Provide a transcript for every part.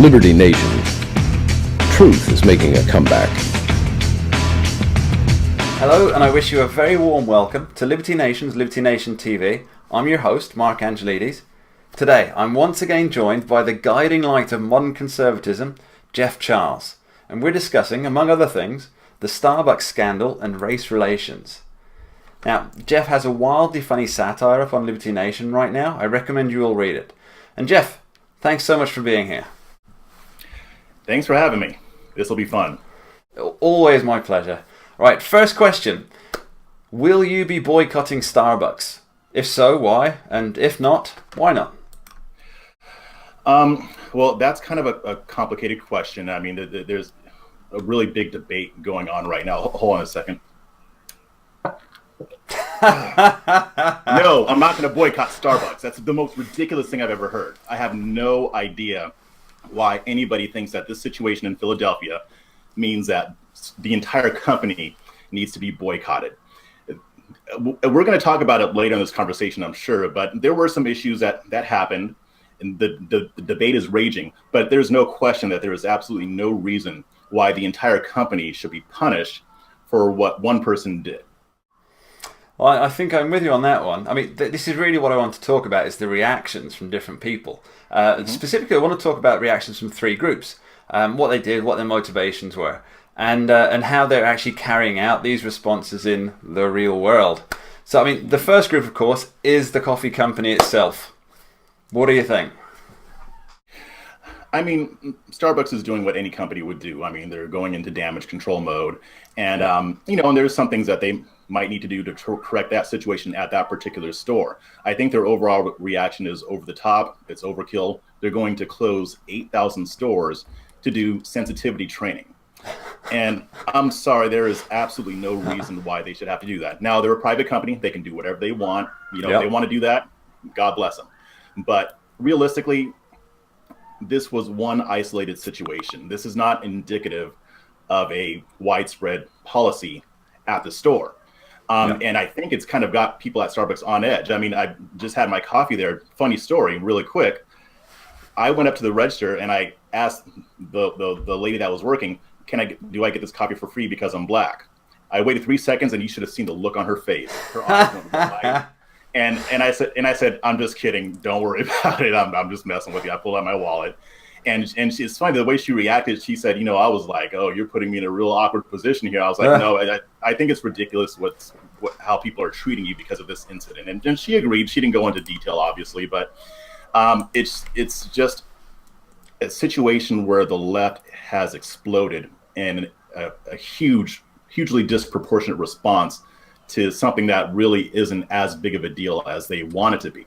Liberty Nation. Truth is making a comeback. Hello, and I wish you a very warm welcome to Liberty Nation's Liberty Nation TV. I'm your host, Mark Angelides. Today, I'm once again joined by the guiding light of modern conservatism, Jeff Charles, and we're discussing, among other things, the Starbucks scandal and race relations. Now, Jeff has a wildly funny satire up on Liberty Nation right now. I recommend you all read it. And Jeff, thanks so much for being here. Thanks for having me. This will be fun. Always my pleasure. Right, first question. Will you be boycotting Starbucks? If so, why? And if not, why not? Well, that's kind of a complicated question. I mean, there's a really big debate going on right now. Hold on a second. No, I'm not going to boycott Starbucks. That's the most ridiculous thing I've ever heard. I have no idea why anybody thinks that this situation in Philadelphia means that the entire company needs to be boycotted. We're going to talk about it later in this conversation, I'm sure, but there were some issues that happened, and the debate is raging, but there's no question that there is absolutely no reason why the entire company should be punished for what one person did. Well, I think I'm with you on that one. I mean, this is really what I want to talk about, is the reactions from different people. Specifically, I want to talk about reactions from three groups, what they did, what their motivations were, and how they're actually carrying out these responses in the real world. So, I mean, the first group, of course, is the coffee company itself. What do you think? I mean, Starbucks is doing what any company would do. I mean, they're going into damage control mode, and and there's some things that they might need to do to correct that situation at that particular store. I think their overall reaction is over the top. It's overkill. They're going to close 8,000 stores to do sensitivity training. And I'm sorry, there is absolutely no reason why they should have to do that. Now, they're a private company. They can do whatever they want. If they want to do that, God bless them. But realistically, this was one isolated situation. This is not indicative of a widespread policy at the store. And I think it's kind of got people at Starbucks on edge. I mean, I just had my coffee there. Funny story, really quick. I went up to the register and I asked the lady that was working, do I get this coffee for free because I'm black? I waited 3 seconds and you should have seen the look on her face. Her eyes went wide. And I said, I'm just kidding. Don't worry about it. I'm just messing with you. I pulled out my wallet. And it's funny, the way she reacted, she said, I was like, oh, you're putting me in a real awkward position here. I was like, no, I think it's ridiculous how people are treating you because of this incident. And she agreed. She didn't go into detail, obviously, but it's just a situation where the left has exploded in a hugely disproportionate response to something that really isn't as big of a deal as they want it to be.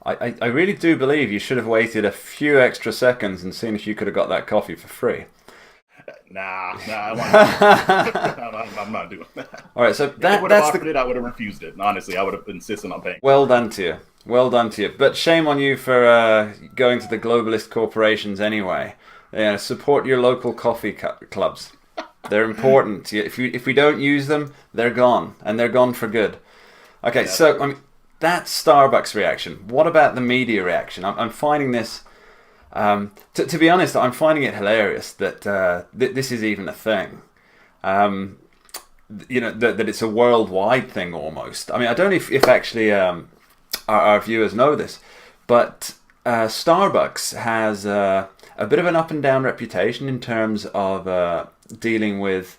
I really do believe you should have waited a few extra seconds and seen if you could have got that coffee for free. Nah, I'm not doing that. All right, so if I would have offered it, I would have refused it. Honestly, I would have insisted on paying. Well done to you. Well done to you. But shame on you for going to the globalist corporations anyway. Support your local coffee clubs. They're important. If we don't use them, they're gone, and they're gone for good. Okay, so I mean, that's Starbucks' reaction. What about the media reaction? I'm finding this. To be honest, I'm finding it hilarious that this is even a thing. That it's a worldwide thing almost. I mean, I don't know if actually our viewers know this, but Starbucks has a bit of an up and down reputation in terms of dealing with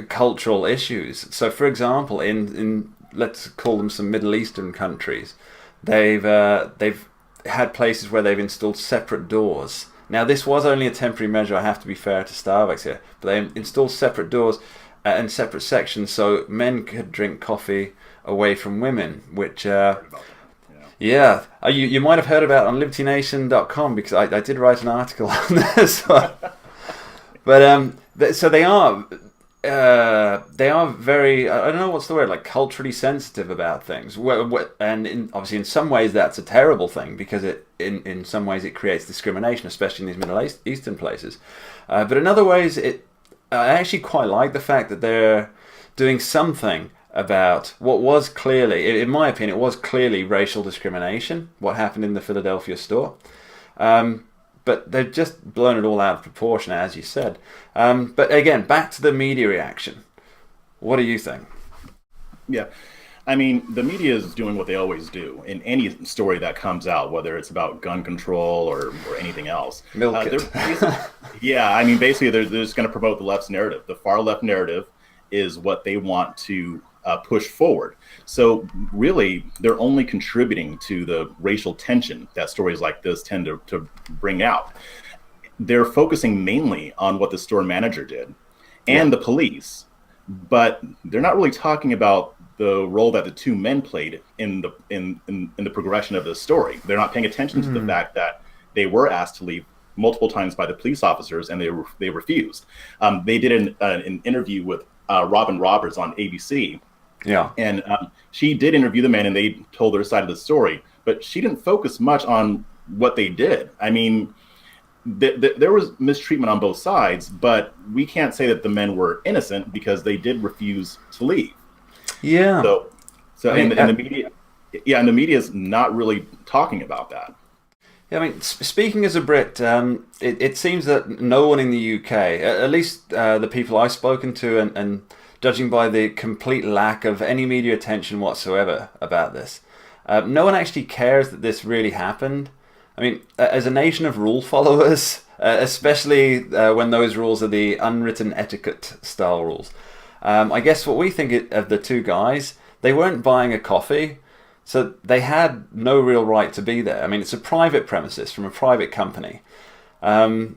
cultural issues. So, for example, in let's call them some Middle Eastern countries, they've had places where they've installed separate doors. Now, this was only a temporary measure, I have to be fair to Starbucks here, but they installed separate doors and separate sections so men could drink coffee away from women, which, you might have heard about on libertynation.com because I did write an article on this one. But, so they are very, I don't know what's the word, like culturally sensitive about things. And obviously in some ways that's a terrible thing because in some ways it creates discrimination, especially in these Middle Eastern places. But in other ways, I actually quite like the fact that they're doing something about what was clearly, in my opinion, it was clearly racial discrimination, what happened in the Philadelphia store. but they've just blown it all out of proportion, as you said. But again, back to the media reaction. What do you think? Yeah. I mean, the media is doing what they always do in any story that comes out, whether it's about gun control or anything else. Milk it. Yeah, I mean, basically, they're just going to promote the left's narrative. The far left narrative is what they want to push forward. So really, they're only contributing to the racial tension that stories like this tend to bring out. They're focusing mainly on what the store manager did and the police, but they're not really talking about the role that the two men played in the progression of the story. They're not paying attention to the fact that they were asked to leave multiple times by the police officers, and they refused. They did an interview with Robin Roberts on ABC. Yeah. And she did interview the men, and they told their side of the story, but she didn't focus much on what they did. I mean, there was mistreatment on both sides, but we can't say that the men were innocent because they did refuse to leave. Yeah. So I mean, and the media, and the media is not really talking about that. Yeah, I mean, speaking as a Brit, it seems that no one in the UK, at least the people I've spoken to, and judging by the complete lack of any media attention whatsoever about this, no one actually cares that this really happened. I mean, as a nation of rule followers, especially when those rules are the unwritten etiquette style rules, I guess what we think of the two guys, they weren't buying a coffee, so they had no real right to be there. I mean, it's a private premises from a private company. And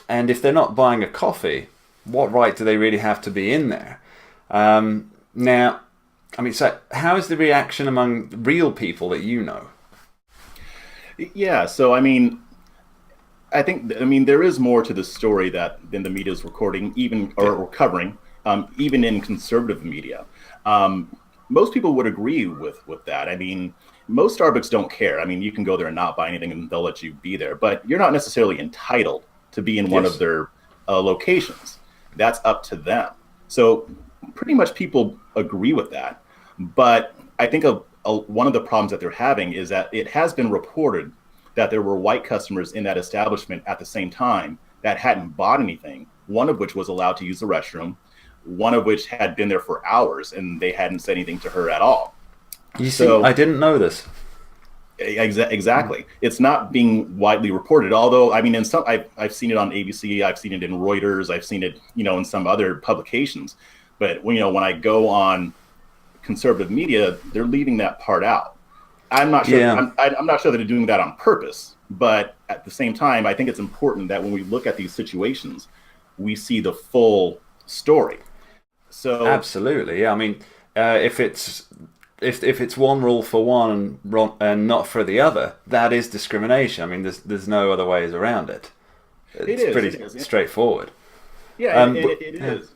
if they're not buying a coffee, what right do they really have to be in there? Now, I mean, so how is the reaction among real people that you know? Yeah, so I mean, I mean there is more to the story than the media is recording, even or covering, even in conservative media. Most people would agree with that. I mean, most Starbucks don't care. I mean, you can go there and not buy anything, and they'll let you be there, but you're not necessarily entitled to be in one of their locations. That's up to them. So pretty much people agree with that. But I think one of the problems that they're having is that it has been reported that there were white customers in that establishment at the same time that hadn't bought anything, one of which was allowed to use the restroom, one of which had been there for hours, and they hadn't said anything to her at all. You see, I didn't know this. Exactly. It's not being widely reported, although, I mean, I've seen it on ABC, I've seen it in Reuters, I've seen it, in some other publications. But, when I go on conservative media, they're leaving that part out. I'm not sure. Yeah. I'm not sure that they're doing that on purpose, but at the same time, I think it's important that when we look at these situations, we see the full story. So absolutely, yeah. I mean, if it's one rule for one and not for the other, that is discrimination. I mean, there's no other ways around it. It's pretty straightforward. Yeah, it is.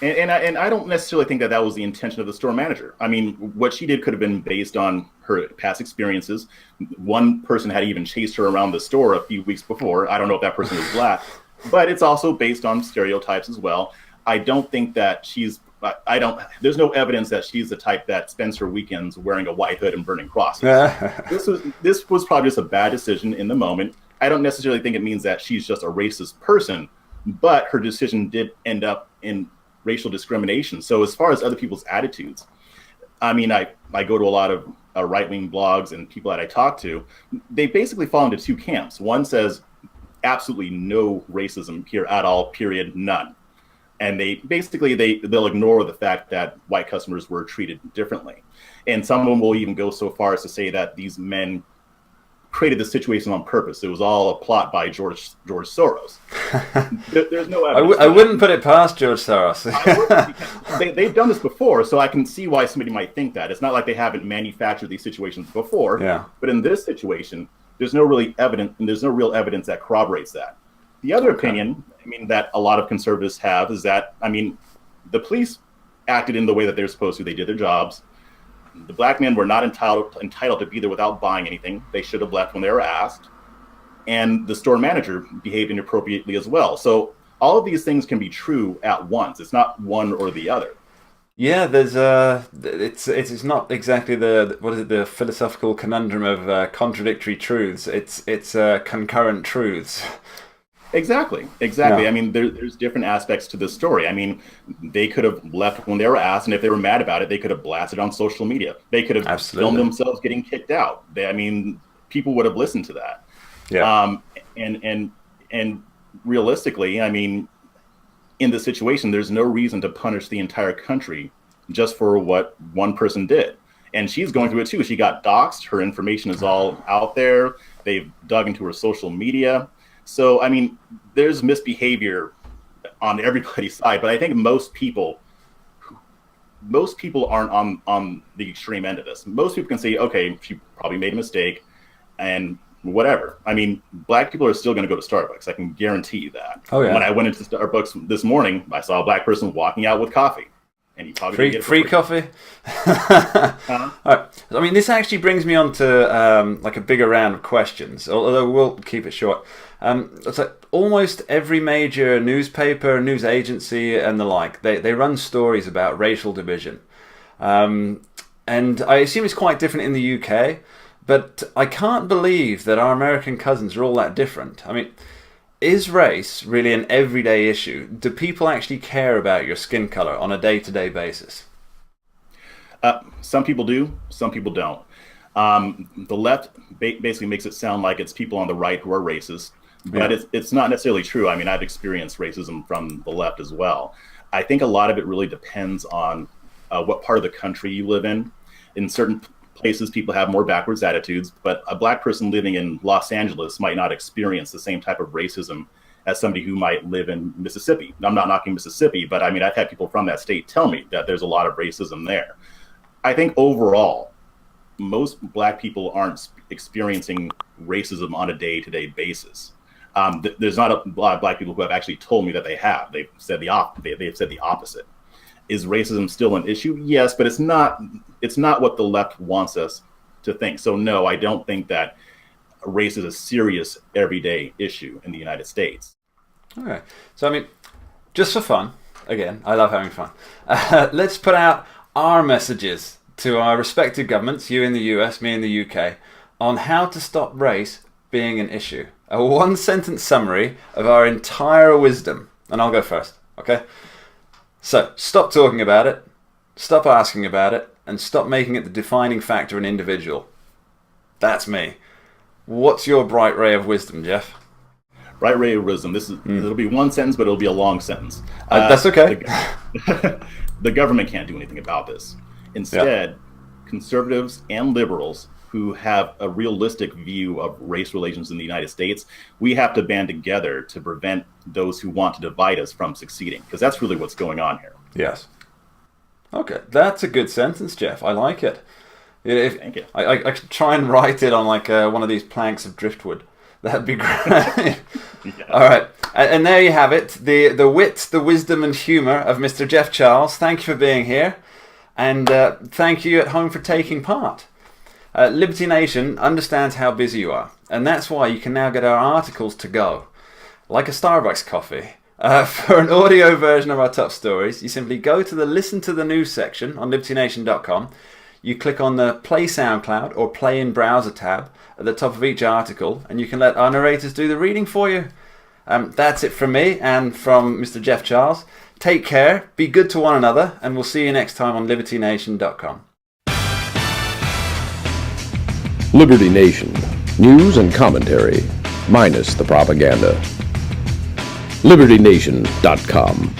And I don't necessarily think that was the intention of the store manager. I mean, what she did could have been based on her past experiences. One person had even chased her around the store a few weeks before. I don't know if that person was black, but it's also based on stereotypes as well. I don't think that there's no evidence that she's the type that spends her weekends wearing a white hood and burning crosses. This was probably just a bad decision in the moment. I don't necessarily think it means that she's just a racist person, but her decision did end up in racial discrimination. So as far as other people's attitudes, I mean, I go to a lot of right-wing blogs and people that I talk to, they basically fall into two camps. One says absolutely no racism here at all, period, none. And they'll ignore the fact that white customers were treated differently. And some of them will even go so far as to say that these men created the situation on purpose. It was all a plot by George Soros. There's no evidence. I wouldn't put it past George Soros. They've done this before, so I can see why somebody might think that. It's not like they haven't manufactured these situations before. Yeah. But in this situation, there's no real evidence that corroborates that. The other opinion, I mean, that a lot of conservatives have is that, I mean, the police acted in the way that they're supposed to. They did their jobs. The black men were not entitled to be there without buying anything. They should have left when they were asked. And the store manager behaved inappropriately as well. So all of these things can be true at once. It's not one or the other. Yeah, there's it's not exactly the what is it, the philosophical conundrum of contradictory truths. It's concurrent truths. Exactly, exactly. Yeah, I mean, there's different aspects to this story. I mean, they could have left when they were asked, and if they were mad about it, they could have blasted on social media. They could have filmed absolutely. themselves getting kicked out. I mean, people would have listened to that. Yeah, And realistically, I mean, in this situation, there's no reason to punish the entire country just for what one person did. And she's going through it too. She got doxxed. Her information is all out there. They've dug into her social media. So, I mean, there's misbehavior on everybody's side, but I think most people aren't on the extreme end of this. Most people can say, okay, she probably made a mistake and whatever. I mean, black people are still going to go to Starbucks. I can guarantee you that. oh yeah. When I went into Starbucks this morning, I saw a black person walking out with coffee, and he probably didn't get it for Free coffee. All right. I mean, this actually brings me on to like a bigger round of questions, although we'll keep it short. It's like almost every major newspaper, news agency, and the like, they run stories about racial division. And I assume it's quite different in the UK, but I can't believe that our American cousins are all that different. I mean, is race really an everyday issue? Do people actually care about your skin color on a day-to-day basis? Some people do, some people don't. The left basically makes it sound like it's people on the right who are racist, but Yeah. it's not necessarily true. I mean, I've experienced racism from the left as well. I think a lot of it really depends on what part of the country you live in. In certain places, people have more backwards attitudes, but a black person living in Los Angeles might not experience the same type of racism as somebody who might live in Mississippi. I'm not knocking Mississippi, but I mean, I've had people from that state tell me that there's a lot of racism there. I think overall, most black people aren't experiencing racism on a day-to-day basis. There's not a lot of black people who have actually told me that they have. They've said the opposite. Is racism still an issue? Yes, but it's not what the left wants us to think. So no, I don't think that race is a serious everyday issue in the United States. Okay. So, I mean, just for fun, again, I love having fun. Let's put out our messages to our respective governments, you in the US, me in the UK, on how to stop race being an issue. A one-sentence summary of our entire wisdom. And I'll go first, okay? So, stop talking about it, stop asking about it, and stop making it the defining factor in an individual. That's me. What's your bright ray of wisdom, Jeff? Bright ray of wisdom. It'll be one sentence, but it'll be a long sentence. That's okay. The government can't do anything about this. Instead, conservatives and liberals who have a realistic view of race relations in the United States, we have to band together to prevent those who want to divide us from succeeding, because that's really what's going on here. Yes. Okay, that's a good sentence, Jeff. I like it. Thank you. I could try and write it on like one of these planks of driftwood. That'd be great. Yeah. All right, and there you have it. The wit, the wisdom, and humour of Mr. Jeff Charles. Thank you for being here, and thank you at home for taking part. Liberty Nation understands how busy you are, and that's why you can now get our articles to go, like a Starbucks coffee. For an audio version of our top stories, you simply go to the Listen to the News section on libertynation.com. You click on the Play SoundCloud or Play in Browser tab at the top of each article, and you can let our narrators do the reading for you. That's it from me and from Mr. Jeff Charles. Take care, be good to one another, and we'll see you next time on libertynation.com. Liberty Nation. News and commentary, minus the propaganda. LibertyNation.com.